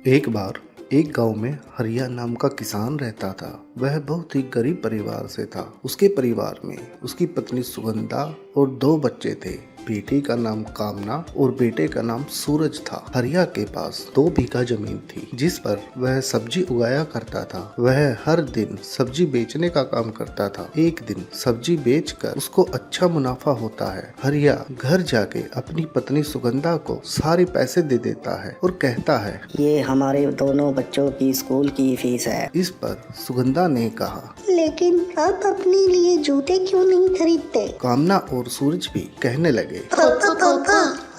एक बार एक गांव में हरिया नाम का किसान रहता था। वह बहुत ही गरीब परिवार से था। उसके परिवार में उसकी पत्नी सुगंधा और 2 बच्चे थे। बेटी का नाम कामना और बेटे का नाम सूरज था। हरिया के पास 2 बीघा जमीन थी जिस पर वह सब्जी उगाया करता था। वह हर दिन सब्जी बेचने का काम करता था। एक दिन सब्जी बेचकर उसको अच्छा मुनाफा होता है। हरिया घर जाके अपनी पत्नी सुगंधा को सारे पैसे दे देता है और कहता है, ये हमारे दोनों बच्चों की स्कूल की फीस है। इस पर सुगंधा ने कहा, लेकिन आप अपने लिए जूते क्यों नहीं खरीदते? कामना और सूरज भी कहने लगे, पापा,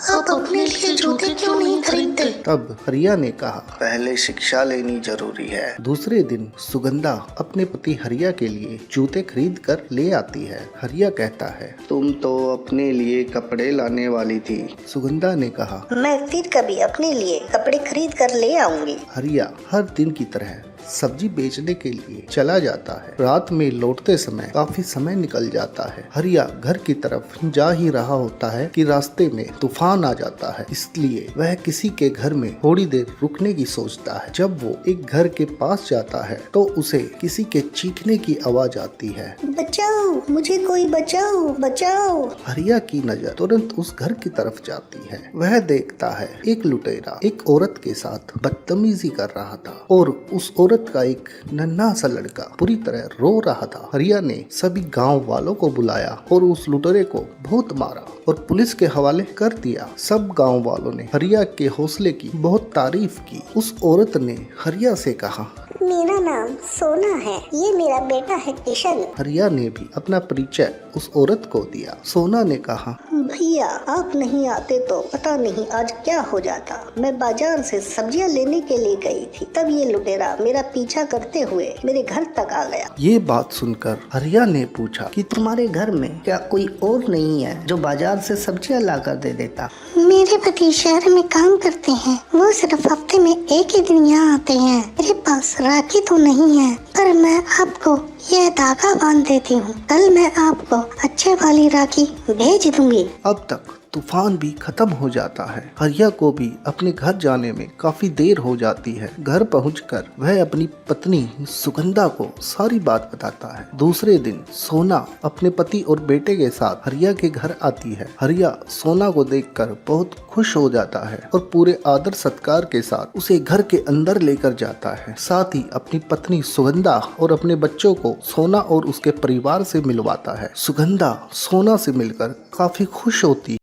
आप अपने लिए जूते क्यों नहीं खरीदते? तब हरिया ने कहा, पहले शिक्षा लेनी जरूरी है। दूसरे दिन सुगंधा अपने पति हरिया के लिए जूते खरीद कर ले आती है। हरिया कहता है, तुम तो अपने लिए कपड़े लाने वाली थी। सुगंधा ने कहा, मैं फिर कभी अपने लिए कपड़े खरीद कर ले आऊंगी। हरिया हर दिन की तरह सब्जी बेचने के लिए चला जाता है। रात में लौटते समय काफी समय निकल जाता है। हरिया घर की तरफ जा ही रहा होता है कि रास्ते में तूफान आ जाता है, इसलिए वह किसी के घर में थोड़ी देर रुकने की सोचता है। जब वो एक घर के पास जाता है तो उसे किसी के चीखने की आवाज आती है, बचाओ, मुझे कोई बचाओ, बचाओ। हरिया की नजर तुरंत उस घर की तरफ जाती है। वह देखता है एक लुटेरा एक औरत के साथ बदतमीजी कर रहा था और उस औरत का एक नन्हा सा लड़का पूरी तरह रो रहा था। हरिया ने सभी गांव वालों को बुलाया और उस लुटेरे को बहुत मारा और पुलिस के हवाले कर दिया। सब गांव वालों ने हरिया के हौसले की बहुत तारीफ की। उस औरत ने हरिया से कहा, मेरा नाम सोना है, ये मेरा बेटा है किशन। हरिया ने भी अपना परिचय उस औरत को दिया। सोना ने कहा, भैया आप नहीं आते तो पता नहीं आज क्या हो जाता। मैं बाजार से सब्जियां लेने के लिए गई थी, तब ये लुटेरा मेरा पीछा करते हुए मेरे घर तक आ गया। ये बात सुनकर हरिया ने पूछा कि तुम्हारे घर में क्या कोई और नहीं है जो बाजार से सब्जियां ला कर दे देता? मेरे पति शहर में काम करते हैं, वो सिर्फ हफ्ते में एक ही दिन यहाँ आते हैं। मेरे पास राखी तो नहीं है, पर मैं आपको यह धागा बांध देती हूँ। कल मैं आपको अच्छे वाली राखी भेज दूंगी। अब तक तूफान भी खत्म हो जाता है। हरिया को भी अपने घर जाने में काफी देर हो जाती है। घर पहुंचकर वह अपनी पत्नी सुगंधा को सारी बात बताता है। दूसरे दिन सोना अपने पति और बेटे के साथ हरिया के घर आती है। हरिया सोना को देखकर बहुत खुश हो जाता है और पूरे आदर सत्कार के साथ उसे घर के अंदर लेकर जाता है। साथ ही अपनी पत्नी सुगंधा और अपने बच्चों को सोना और उसके परिवार से मिलवाता है। सुगंधा सोना से मिलकर काफी खुश होती है।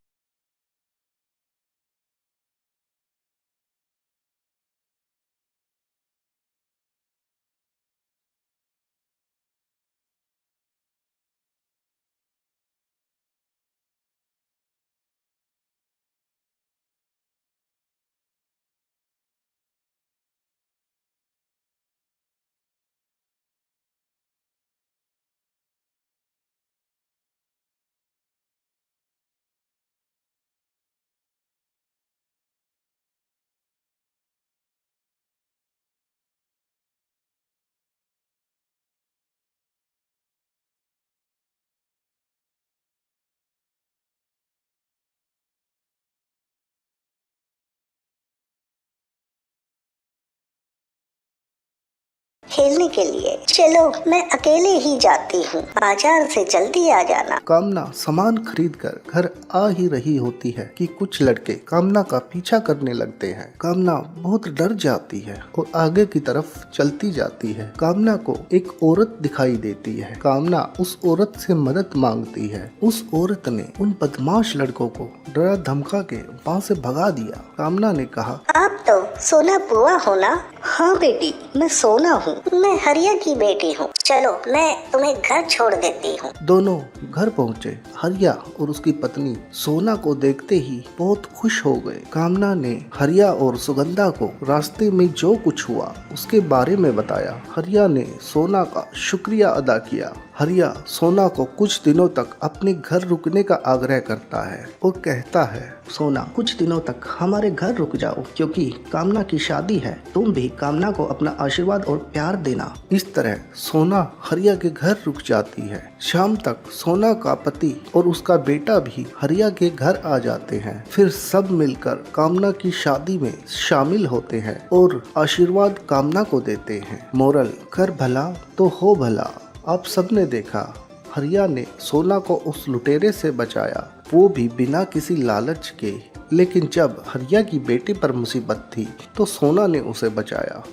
खेलने के लिए चलो, मैं अकेले ही जाती हूँ, बाजार से जल्दी आ जाना। कामना सामान खरीद कर घर आ ही रही होती है कि कुछ लड़के कामना का पीछा करने लगते हैं। कामना बहुत डर जाती है और आगे की तरफ चलती जाती है। कामना को एक औरत दिखाई देती है। कामना उस औरत से मदद मांगती है। उस औरत ने उन बदमाश लड़कों को डरा धमका के वहाँ से भगा दिया। कामना ने कहा, आप तो सोना बुआ हो ना? हाँ बेटी, मैं सोना हूँ, मैं हरिया की बेटी हूँ। चलो मैं तुम्हें घर छोड़ देती हूँ। दोनों घर पहुँचे। हरिया और उसकी पत्नी सोना को देखते ही बहुत खुश हो गए। कामना ने हरिया और सुगंधा को रास्ते में जो कुछ हुआ उसके बारे में बताया। हरिया ने सोना का शुक्रिया अदा किया। हरिया सोना को कुछ दिनों तक अपने घर रुकने का आग्रह करता है और कहता है, सोना कुछ दिनों तक हमारे घर रुक जाओ, क्योंकि कामना की शादी है। तुम भी कामना को अपना आशीर्वाद और प्यार देना। इस तरह सोना सोना हरिया के घर रुक जाती है। शाम तक सोना का पति और उसका बेटा भी हरिया के घर आ जाते हैं। फिर सब मिलकर कामना की शादी में शामिल होते हैं और आशीर्वाद कामना को देते हैं। मोरल, कर भला तो हो भला। आप सबने देखा, हरिया ने सोना को उस लुटेरे से बचाया, वो भी बिना किसी लालच के। लेकिन जब हरिया की बेटी पर मुसीबत थी तो सोना ने उसे बचाया।